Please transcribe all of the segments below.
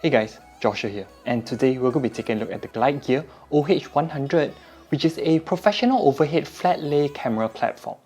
Hey guys, Joshua here, and today we're going to be taking a look at the Glide Gear OH100, which is a professional overhead flat lay camera platform.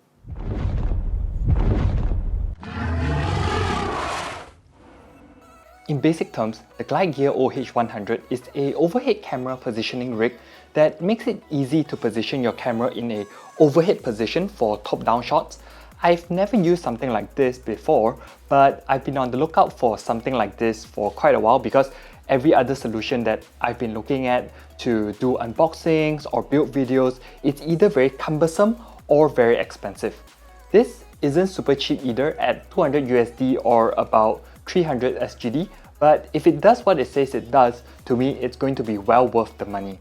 In basic terms, the Glide Gear OH100 is an overhead camera positioning rig that makes it easy to position your camera in an overhead position for top-down shots. I've never used something like this before, but I've been on the lookout for something like this for quite a while because every other solution that I've been looking at to do unboxings or build videos, it's either very cumbersome or very expensive. This isn't super cheap either at 200 USD or about 300 SGD, but if it does what it says it does, to me it's going to be well worth the money.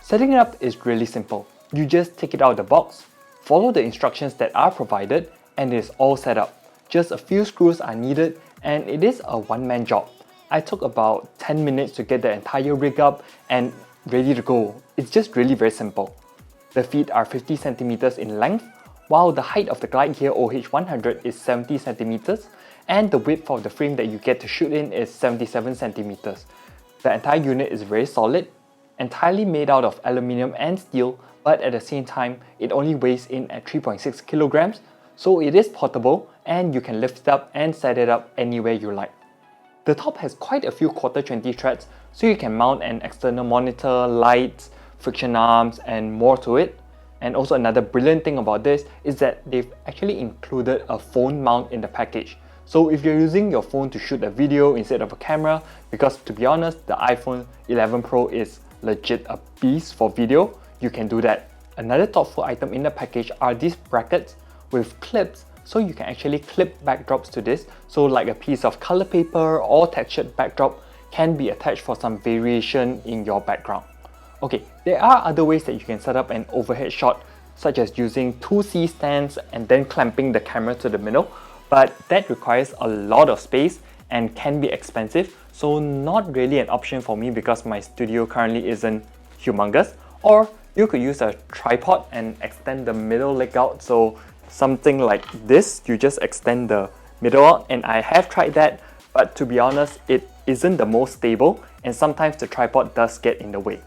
Setting it up is really simple. You just take it out of the box, follow the instructions that are provided, and it is all set up. Just a few screws are needed and it is a one-man job. I took about 10 minutes to get the entire rig up and ready to go. It's just really very simple. The feet are 50 centimeters in length, while the height of the Glide Gear OH100 is 70 centimeters, and the width of the frame that you get to shoot in is 77 centimeters. The entire unit is very solid, entirely made out of aluminium and steel, but at the same time, it only weighs in at 3.6 kilograms, so it is portable and you can lift it up and set it up anywhere you like. The top has quite a few quarter 20 threads, so you can mount an external monitor, lights, friction arms, and more to it. And also another brilliant thing about this is that they've actually included a phone mount in the package. So if you're using your phone to shoot a video instead of a camera, because to be honest, the iPhone 11 Pro is legit a beast for video, you can do that. Another thoughtful item in the package are these brackets with clips, so you can actually clip backdrops to this, so like a piece of color paper or textured backdrop can be attached for some variation in your background. Okay, there are other ways that you can set up an overhead shot, such as using two C-stands and then clamping the camera to the middle, but that requires a lot of space and can be expensive, so not really an option for me because my studio currently isn't humongous. Or you could use a tripod and extend the middle leg out, so something like this, you just extend the middle out, and I have tried that, but to be honest, it isn't the most stable and sometimes the tripod does get in the way.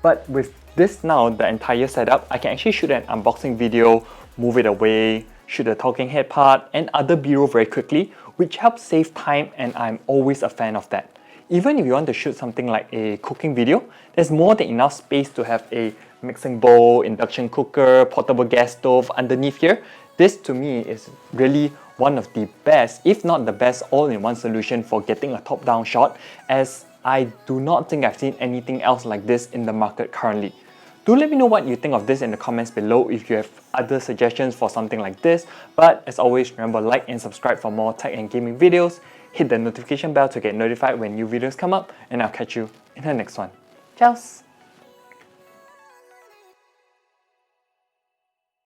But with this now, the entire setup, I can actually shoot an unboxing video, move it away, shoot a talking head part and other b-roll very quickly, which helps save time, and I'm always a fan of that. Even if you want to shoot something like a cooking video, there's more than enough space to have a mixing bowl, induction cooker, portable gas stove underneath here. This to me is really one of the best, if not the best, all-in-one solution for getting a top-down shot, as I do not think I've seen anything else like this in the market currently. Do let me know what you think of this in the comments below if you have other suggestions for something like this. But as always, remember, like and subscribe for more tech and gaming videos. Hit the notification bell to get notified when new videos come up, and I'll catch you in the next one. Ciao!